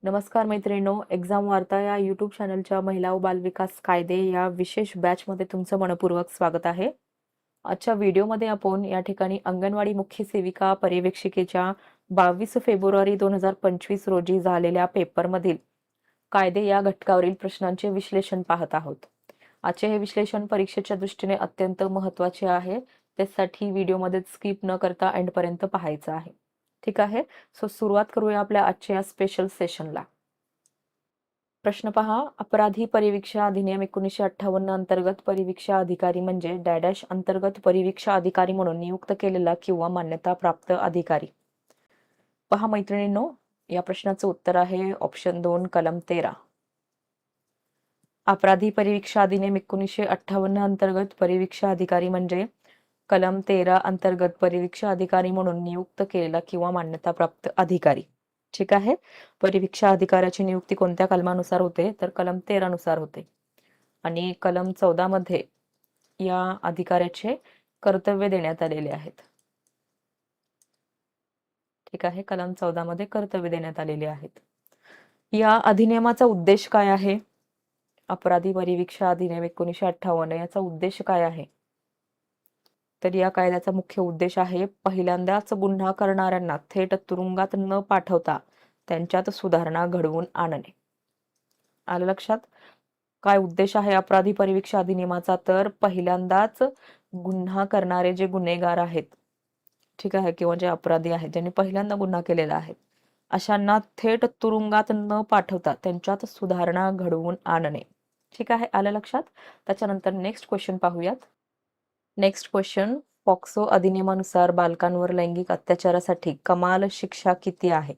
नमस्कार मैत्रिणींनो, एक्झाम वार्ता या यूट्यूब चॅनलच्या महिला व बालविकास कायदे या विशेष बॅचमध्ये तुमचं मनपूर्वक स्वागत आहे. आजच्या व्हिडिओमध्ये आपण या ठिकाणी अंगणवाडी मुख्य सेविका पर्यवेक्षिकेच्या 22 फेब्रुवारी 2025 रोजी झालेल्या पेपरमधील कायदे या घटकावरील प्रश्नांचे विश्लेषण पाहत आहोत. आजचे हे विश्लेषण परीक्षेच्या दृष्टीने अत्यंत महत्त्वाचे आहे. त्यासाठी व्हिडिओमध्ये स्किप न करता एंडपर्यंत पाहायचं आहे. ठीक आहे. सो सुरुवात करूया आपल्या आजच्या स्पेशल सेशनला. प्रश्न पहा. अपराधी परिवीक्षा अधिनियम 1958 अंतर्गत परिवीक्षा अधिकारी म्हणजे डॅडॅश अंतर्गत परिवीक्षा अधिकारी म्हणून नियुक्त केलेला किंवा मान्यता प्राप्त अधिकारी. पहा मैत्रिणींनो, या प्रश्नाचं उत्तर आहे ऑप्शन 2 कलम 13. अपराधी परिवीक्षा अधिनियम 1958 अंतर्गत परिवीक्षा अधिकारी म्हणजे कलम 13 अंतर्गत परिवीक्षा अधिकारी म्हणून नियुक्त केलेला किंवा मान्यता प्राप्त अधिकारी. ठीक आहे. परिवीक्षा अधिकाऱ्याची नियुक्ती कोणत्या कलमानुसार होते तर कलम 13 नुसार होते. आणि कलम 14 मध्ये या अधिकाऱ्याचे कर्तव्य देण्यात आलेले आहेत. ठीक आहे. कलम 14 मध्ये कर्तव्य देण्यात आलेले आहेत. या अधिनियमाचा उद्देश काय आहे? अपराधी परिवीक्षा अधिनियम 1958 याचा उद्देश काय आहे? तर या कायद्याचा मुख्य उद्देश आहे पहिल्यांदाच गुन्हा करणाऱ्यांना थेट तुरुंगात न पाठवता त्यांच्यात सुधारणा घडवून आणणे. आलं लक्षात? काय उद्देश आहे अपराधी परिवीक्षा अधिनियमाचा? तर पहिल्यांदाच गुन्हा करणारे जे गुन्हेगार आहेत, ठीक आहे, किंवा जे अपराधी आहेत ज्यांनी पहिल्यांदा गुन्हा केलेला आहे, अशांना थेट तुरुंगात न पाठवता त्यांच्यात सुधारणा घडवून आणणे. ठीक आहे. आलं लक्षात? त्याच्यानंतर नेक्स्ट क्वेश्चन पाहूयात. Next question. पॉक्सो अधिनियमानुसार बालकांवर लैंगिक अत्याचारासाठी कमाल शिक्षा किती आहे?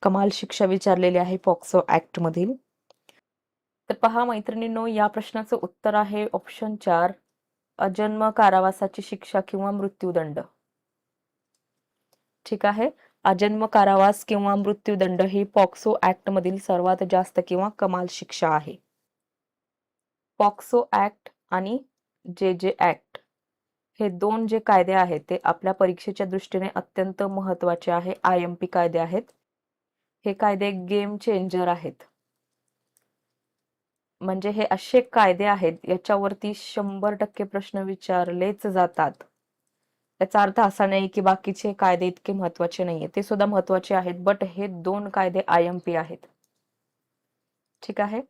कमाल शिक्षा विचारलेली आहे पॉक्सो ऍक्ट मधील. तर पहा मैत्रिणींनो, या प्रश्नाचं उत्तर आहे ऑप्शन 4 अजन्म कारावासाची शिक्षा किंवा मृत्यूदंड. ठीक आहे. अजन्म कारावास किंवा मृत्यूदंड ही पॉक्सो ऍक्ट मधील सर्वात जास्त किंवा कमाल शिक्षा आहे. पॉक्सो ऍक्ट आणि जे ऍक्ट हे दोन जे कायदे आहेत ते आपल्या परीक्षेच्या दृष्टीने अत्यंत महत्त्वाचे आहे. IMP कायदे आहेत. हे कायदे गेम चेंजर आहेत. म्हणजे हे असे कायदे आहेत याच्यावरती 100% प्रश्न विचारलेच जातात. याचा अर्थ असा नाही की बाकीचे कायदे इतके महत्त्वाचे नाहीये, ते सुद्धा महत्त्वाचे आहेत, बट हे दोन कायदे IMP आहेत. ठीक आहे.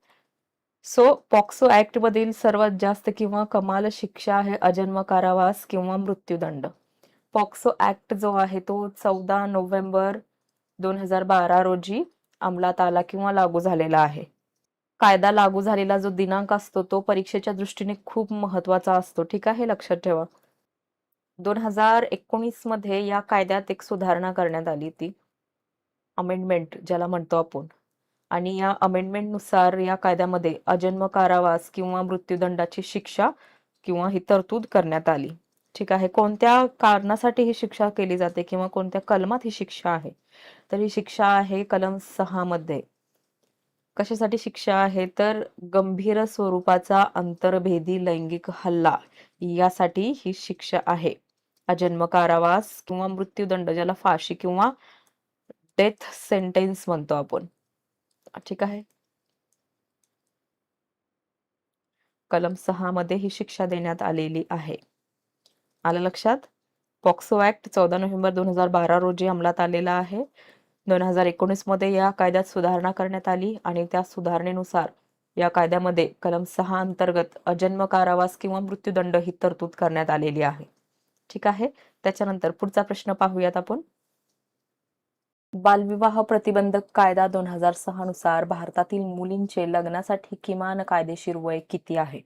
सो पॉक्सो ऍक्ट मधील सर्वात जास्त किंवा कमाल शिक्षा आहे अजन्म कारावास किंवा मृत्यूदंड. पॉक्सो ऍक्ट जो आहे तो 14 नोव्हेंबर 2012 रोजी अंमलात आला किंवा लागू झालेला आहे. कायदा लागू झालेला जो दिनांक असतो तो परीक्षेच्या दृष्टीने खूप महत्वाचा असतो. ठीक आहे, लक्षात ठेवा. 2019 मध्ये या कायद्यात एक सुधारणा करण्यात आली, ती अमेंडमेंट ज्याला म्हणतो आपण. आणि या अमेंडमेंट नुसार या कायद्यामध्ये अजन्म कारावास किंवा मृत्यूदंडाची शिक्षा किंवा ही तरतूद करण्यात आली. ठीक आहे. कोणत्या कारणासाठी ही शिक्षा केली जाते किंवा कोणत्या कलमात ही शिक्षा आहे? तर ही शिक्षा आहे कलम 6 मध्ये. कशासाठी शिक्षा आहे तर गंभीर स्वरूपाचा अंतर्भेदी लैंगिक हल्ला यासाठी ही शिक्षा आहे. अजन्म कारावास किंवा मृत्यूदंड ज्याला फाशी किंवा डेथ सेंटेन्स म्हणतो आपण. ठीक आहे. कलम 6 मध्ये ही शिक्षा देण्यात आलेली आहे. आलं लक्षात? पॉक्सो ऍक्ट 14 नोव्हेंबर 2012 रोजी अंमलात आलेला आहे. 2019 मध्ये या कायद्यात सुधारणा करण्यात आली आणि त्या सुधारणेनुसार या कायद्यामध्ये कलम 6 अंतर्गत अजन्म कारावास किंवा मृत्यूदंड ही तरतूद करण्यात आलेली आहे. ठीक आहे. त्याच्यानंतर पुढचा प्रश्न पाहूयात आपण. बालविवाह प्रतिबंधक कायदा 2006 नुसार भारतातील मुलींचे लग्नासाठी किमान कायदेशीर वय किती आहे?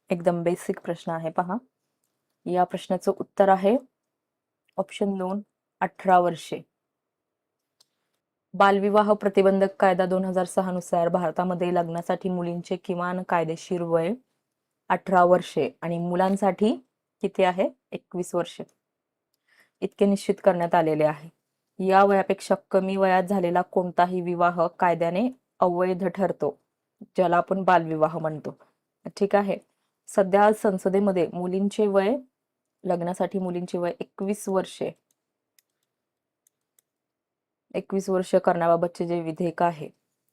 एकदम बेसिक प्रश्न आहे पहा. या प्रश्नाचं उत्तर आहे ऑप्शन 2 18 वर्षे. बालविवाह प्रतिबंधक कायदा 2006 नुसार भारतामध्ये लग्नासाठी मुलींचे किमान कायदेशीर वय 18 वर्षे आणि मुलांसाठी किती आहे? 21 वर्षे इतके निश्चित करण्यात आलेले आहे. या वयापेक्षा कमी वयात झालेला कोणताही विवाह कायद्याने अवैध ठरतो, ज्याला आपण बालविवाह म्हणतो. ठीक आहे. सध्या संसदेमध्ये मुलींचे वय, लग्नासाठी मुलींचे वय 21 वर्षे 21 वर्ष करण्याबाबतचे जे विधेयक आहे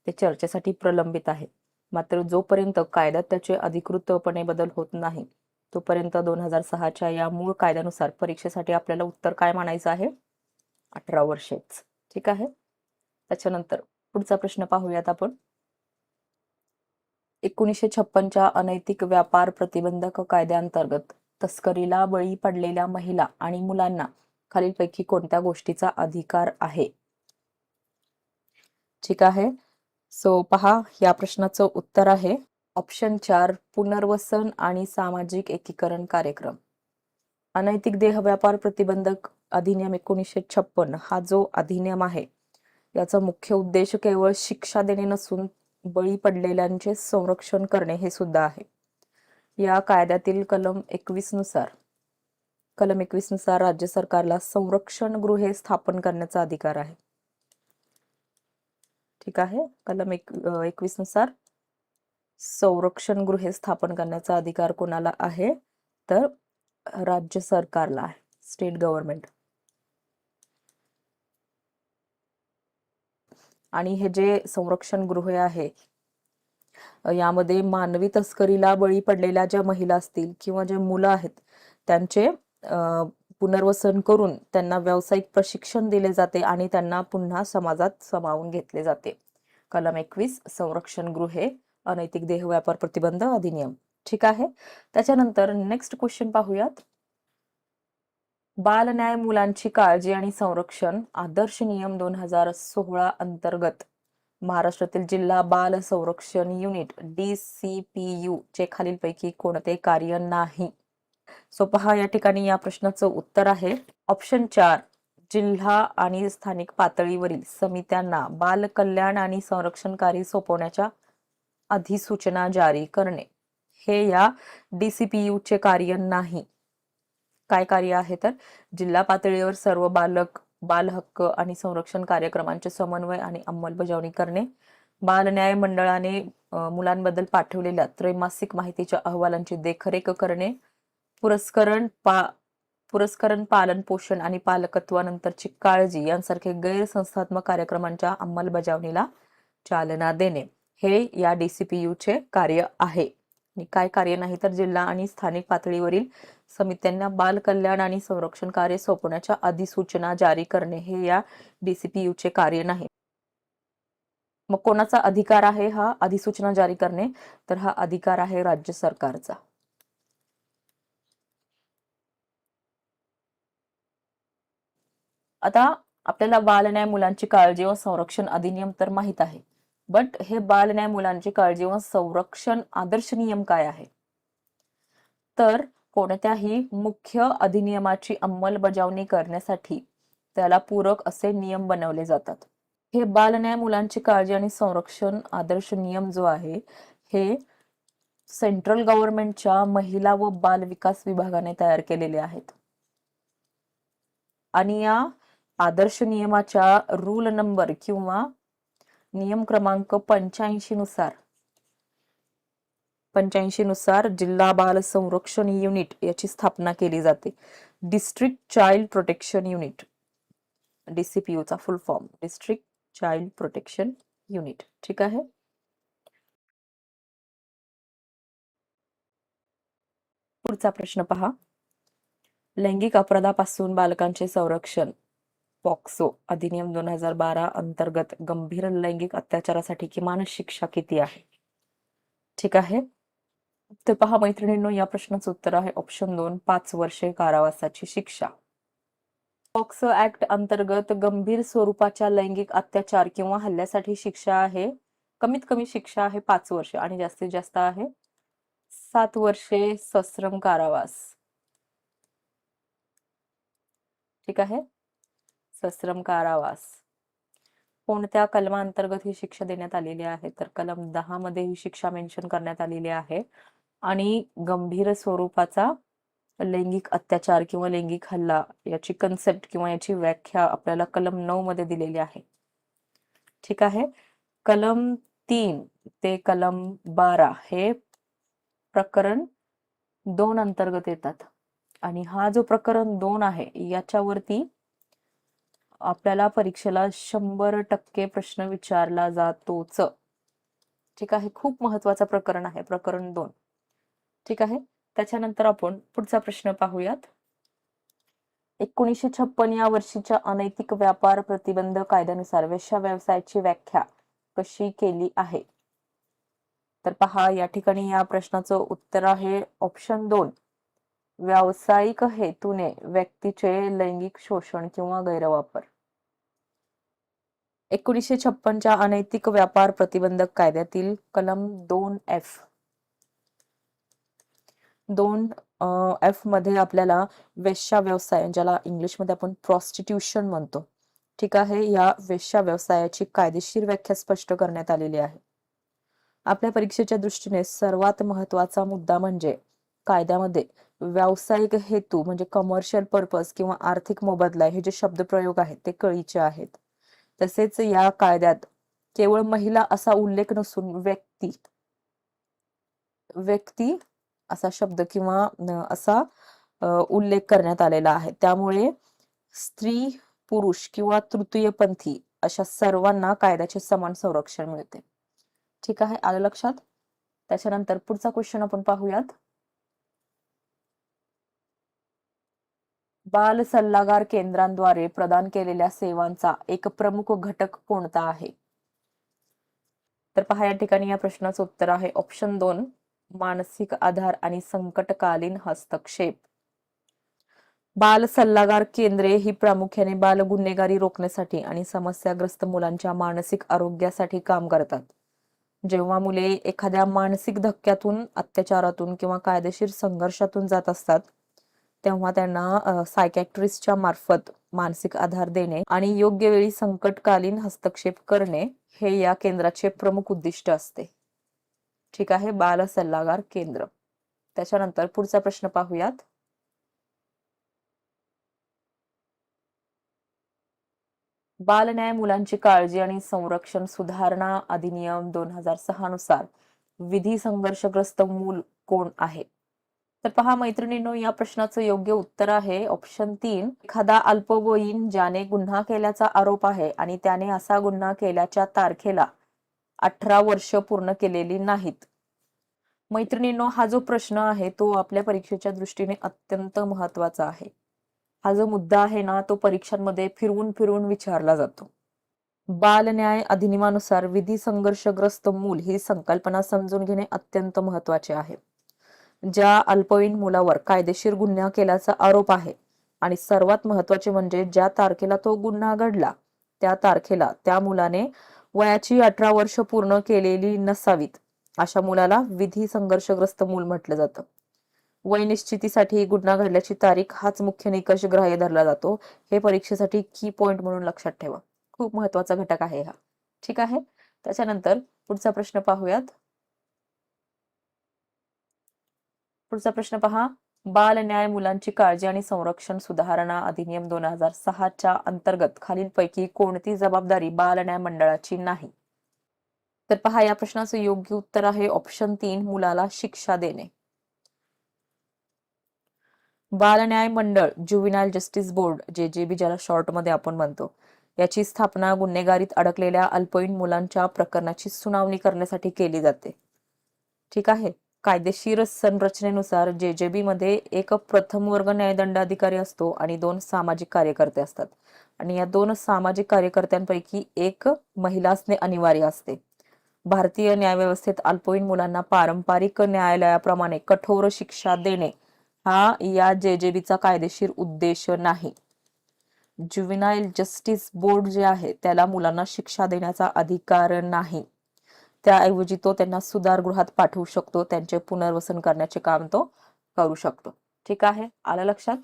ते चर्चेसाठी प्रलंबित आहे. मात्र जोपर्यंत कायद्यात त्याचे अधिकृतपणे बदल होत नाही तोपर्यंत 2006च्या या मूळ कायद्यानुसार परीक्षेसाठी आपल्याला उत्तर काय मानायचं आहे? 18 वर्षेच. ठीक आहे. त्याच्यानंतर पुढचा प्रश्न पाहूयात आपण. 1956च्या अनैतिक व्यापार प्रतिबंधक कायद्याअंतर्गत तस्करीला बळी पडलेल्या महिला आणि मुलांना खालीलपैकी कोणत्या गोष्टीचा अधिकार आहे? ठीक आहे. सो पहा, या प्रश्नाचं उत्तर आहे ऑप्शन 4, पुनर्वसन आणि सामाजिक एकीकरण कार्यक्रम. अनैतिक देह व्यापार प्रतिबंधक अधिनियम 1956 हा जो अधिनियम आहे याचा मुख्य उद्देश केवळ शिक्षा देणे नसून बळी पडलेल्यांचे संरक्षण करणे हे सुद्धा आहे. या कायद्यातील कलम 21 नुसार राज्य सरकारला संरक्षण गृहे स्थापन करण्याचा अधिकार आहे. ठीक आहे. कलम 21 नुसार संरक्षण गृहे स्थापन करण्याचा अधिकार कोणाला आहे? तर राज्य सरकारला आहे, स्टेट गव्हर्नमेंट. आणि हे जे संरक्षण गृह आहे यामध्ये मानवी तस्करीला बळी पडलेल्या ज्या महिला असतील किंवा जे मुलं आहेत त्यांचे पुनर्वसन करून त्यांना व्यावसायिक प्रशिक्षण दिले जाते आणि त्यांना पुन्हा समाजात सामावून घेतले जाते. कलम 21 संरक्षण गृहे अनैतिक देह व्यापार प्रतिबंध अधिनियम. ठीक आहे. त्याच्यानंतर नेक्स्ट क्वेश्चन पाहूयात. बाल न्याय मुलांची काळजी आणि संरक्षण आदर्श नियम 2016 अंतर्गत महाराष्ट्रातील जिल्हा बाल संरक्षण युनिट DCPU चे खालीलपैकी कोणते कार्य नाही? सो पहा, या ठिकाणी या प्रश्नाचं उत्तर आहे ऑप्शन 4, जिल्हा आणि स्थानिक पातळीवरील समित्यांना बाल कल्याण आणि संरक्षण कार्य सोपवण्याच्या अधिसूचना जारी करणे. हे या DCPU चे कार्य नाही. काय कार्य आहे? तर जिल्हा पातळीवर सर्व बाल हक्क आणि संरक्षण कार्यक्रमांचे समन्वय आणि अंमलबजावणी करणे, बाल न्याय मंडळाने मुलांबद्दल पाठवलेल्या त्रैमासिक माहितीच्या अहवालांची देखरेख करणे, पुरस्करण पालन पोषण आणि पालकत्वानंतरची काळजी यांसारखे गैरसंस्थात्मक कार्यक्रमांच्या अंमलबजावणीला चालना देणे हे या DCPU चे कार्य आहे. आणि काय कार्य नाही? तर जिल्हा आणि स्थानिक पातळीवरील समित्यांना बाल कल्याण आणि संरक्षण कार्य सोपवण्याच्या अधिसूचना जारी करणे हे या DCPU चे कार्य नाही. मग कोणाचा अधिकार आहे हा अधिसूचना जारी करणे? तर हा अधिकार आहे राज्य सरकारचा. आता आपल्याला बाल न्याय मुलांची काळजी व संरक्षण अधिनियम तर माहित आहे, बट हे बाल न्याय मुलांची काळजी व संरक्षण आदर्श नियम काय आहे? तर कोणत्याही मुख्य अधिनियमाची अंमलबजावणी करण्यासाठी त्याला पूरक असे नियम बनवले जातात. हे बाल न्याय मुलांची काळजी आणि संरक्षण आदर्श नियम जो आहे हे सेंट्रल गव्हर्नमेंटच्या महिला व बाल विकास विभागाने तयार केलेले आहेत. आणि या आदर्श नियमाच्या रूल नंबर किंवा नियम क्रमांक 85 नुसार जिल्हा बाल संरक्षण युनिट याची स्थापना केली जाते. District child protection unit, DCPU चा फुल form district child protection unit. ठीक आहे. पुढचा प्रश्न पहा. लैंगिक अपराधापासून बालकांचे संरक्षण पॉक्सो अधिनियम 2012 अंतर्गत गंभीर लैंगिक अत्याचारासाठी किमान शिक्षा किती आहे? ठीक आहे. तर पहा मैत्रिणींनो, या प्रश्नाचं उत्तर आहे ऑप्शन 2, 5 वर्षे कारावासाची शिक्षा. पॉक्सो ऍक्ट अंतर्गत गंभीर स्वरूपाच्या लैंगिक अत्याचार किंवा हल्ल्यासाठी शिक्षा आहे, कमीत कमी शिक्षा आहे 5 वर्षे आणि जास्तीत जास्त आहे 7 वर्षे सश्रम कारावास. ठीक आहे. सश्रम कारावास. कोणत्या कलमांतर्गत ही शिक्षा देण्यात आलेली आहे? तर कलम 10 मध्ये ही शिक्षा मेन्शन करण्यात आलेली आहे. आणि गंभीर स्वरूपाचा लैंगिक अत्याचार किंवा लैंगिक हल्ला याची कन्सेप्ट किंवा याची व्याख्या आपल्याला कलम 9 मध्ये दिलेली आहे. ठीक आहे. कलम 3 ते कलम 12 हे प्रकरण 2 अंतर्गत येतात. आणि हा जो प्रकरण 2 आहे याच्यावरती आपल्याला परीक्षेला 100% प्रश्न विचारला जातोच. ठीक आहे, खूप महत्वाचं प्रकरण आहे, प्रकरण 2. ठीक आहे, त्याच्यानंतर आपण पुढचा प्रश्न पाहूयात. 1956 या वर्षीच्या अनैतिक व्यापार प्रतिबंध कायद्यानुसार वेश्या व्यवसायाची व्याख्या कशी केली आहे? तर पहा, या ठिकाणी या प्रश्नाचं उत्तर आहे ऑप्शन 2. व्यावसायिक हेतूने व्यक्तीचे लैंगिक शोषण किंवा गैरवापर. 1956च्या अनैतिक व्यापार प्रतिबंधक कायद्यातील कलम 2F 2F मध्ये आपल्याला वेश्या व्यवसाय, ज्याला इंग्लिशमध्ये आपण प्रॉस्टिट्यूशन म्हणतो, ठीक आहे, या वेश्या व्यवसायाची कायदेशीर व्याख्या स्पष्ट करण्यात आलेली आहे. आपल्या परीक्षेच्या दृष्टीने सर्वात महत्वाचा मुद्दा म्हणजे कायद्यामध्ये व्यावसायिक हेतू म्हणजे कमर्शियल पर्पज किंवा आर्थिक मोबदला हे जे शब्दप्रयोग आहेत ते कळीचे आहेत. तसेच या कायद्यात केवळ महिला असा उल्लेख नसून व्यक्ती असा शब्द किंवा असा उल्लेख करण्यात आलेला आहे. त्यामुळे स्त्री, पुरुष किंवा तृतीयपंथी अशा सर्वांना कायद्याचे समान संरक्षण मिळते. ठीक आहे, आलं लक्षात? त्याच्यानंतर पुढचा क्वेश्चन आपण पाहूयात. बाल सल्लागार केंद्रांद्वारे प्रदान केलेल्या सेवांचा एक प्रमुख घटक कोणता आहे? तर पहा, या ठिकाणी या प्रश्नाचं उत्तर आहे ऑप्शन 2. मानसिक आधार आणि संकटकालीन हस्तक्षेप. बाल सल्लागार केंद्रे ही प्रामुख्याने बाल गुन्हेगारी रोखण्यासाठी आणि समस्याग्रस्त मुलांच्या मानसिक आरोग्यासाठी काम करतात. जेव्हा मुले एखाद्या मानसिक धक्क्यातून, अत्याचारातून किंवा कायदेशीर संघर्षातून जात असतात, तेव्हा त्यांना सायकॅट्रिस्टच्या मार्फत मानसिक आधार देणे आणि योग्य वेळी संकटकालीन हस्तक्षेप करणे हे या केंद्राचे प्रमुख उद्दिष्ट असते. ठीक आहे, बाल सल्लागार केंद्र. त्याच्यानंतर पुढचा प्रश्न पाहूयात. बालन्याय मुलांची काळजी आणि संरक्षण सुधारणा अधिनियम 2006 नुसार विधी संघर्षग्रस्त मूल कोण आहे? तर पहा मैत्रिणींनो, या प्रश्नाचं योग्य उत्तर आहे ऑप्शन 3. एखादा अल्पवयीन ज्याने गुन्हा केल्याचा आरोप आहे आणि त्याने असा गुन्हा केल्याच्या तारखेला 18 वर्ष पूर्ण केलेली नाहीत. मैत्रिणींनो, हा जो प्रश्न आहे तो आपल्या परीक्षेच्या दृष्टीने अत्यंत महत्वाचा आहे. हा जो मुद्दा आहे ना, तो परीक्षांमध्ये फिरवून फिरवून विचारला जातो. बालन्याय अधिनियमानुसार विधी संघर्षग्रस्त मूल ही संकल्पना समजून घेणे अत्यंत महत्वाचे आहे. ज्या अल्पवयीन मुलावर कायदेशीर गुन्हा केल्याचा आरोप आहे आणि सर्वात महत्वाचे म्हणजे ज्या तारखेला तो गुन्हा घडला त्या तारखेला त्या मुलाने वयाची 18 वर्ष पूर्ण केलेली नसावीत, अशा मुलाला विधी संघर्षग्रस्त मूल म्हटलं जातं. वय निश्चितीसाठी गुन्हा घडल्याची तारीख हाच मुख्य निकष ग्राह्य धरला जातो. हे परीक्षेसाठी की पॉइंट म्हणून लक्षात ठेवा, खूप महत्वाचा घटक आहे हा. ठीक आहे, त्याच्यानंतर पुढचा प्रश्न पाहूयात. पुढचा प्रश्न पहा. बाल न्याय मुलांची काळजी आणि संरक्षण सुधारणा अधिनियम 2006च्या अंतर्गत खालीलपैकी कोणती जबाबदारी बाल न्याय मंडळाची नाही? तर पहा, या प्रश्नाचं योग्य उत्तर आहे ऑप्शन 3. मुलाला शिक्षा देणे. बाल न्याय मंडळ, ज्युव्हेनाइल जस्टिस बोर्ड, JJB ज्याला शॉर्ट मध्ये आपण म्हणतो, याची स्थापना गुन्हेगारीत अडकलेल्या अल्पवयीन मुलांच्या प्रकरणाची सुनावणी करण्यासाठी केली जाते. ठीक आहे, कायदेशीर संरचनेनुसार JJB मध्ये एक प्रथम वर्ग न्यायदंडाधिकारी असतो आणि 2 सामाजिक कार्यकर्ते असतात आणि या 2 सामाजिक कार्यकर्त्यांपैकी एक महिला असणे अनिवार्य असते. भारतीय न्यायव्यवस्थेत अल्पवयीन मुलांना पारंपरिक न्यायालयाप्रमाणे कठोर शिक्षा देणे हा या JJBचा कायदेशीर उद्देश नाही. ज्युव्हेनाइल जस्टिस बोर्ड जे आहे त्याला मुलांना शिक्षा देण्याचा अधिकार नाही. त्याऐवजी तो त्यांना सुधारगृहात पाठवू शकतो, त्यांचे पुनर्वसन करण्याचे काम तो करू शकतो. ठीक आहे, आलं लक्षात?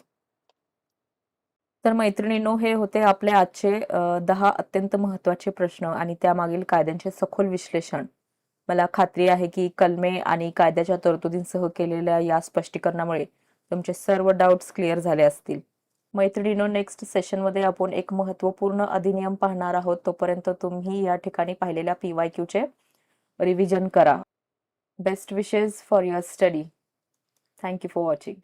तर मैत्रिणींनो, हे होते आपले आजचे 10 अत्यंत महत्वाचे प्रश्न आणि त्यामागील कायद्यांचे सखोल विश्लेषण. मला खात्री आहे की कलमे आणि कायद्याच्या तरतुदींसह केलेल्या या स्पष्टीकरणामुळे तुमचे सर्व डाऊट्स क्लिअर झाले असतील. मैत्रिणींनो, नेक्स्ट सेशनमध्ये आपण एक महत्त्वपूर्ण अधिनियम पाहणार आहोत. तोपर्यंत तुम्ही या ठिकाणी पाहिलेल्या PYQ चे रिव्हिजन करा. Best wishes for your study. Thank you for watching.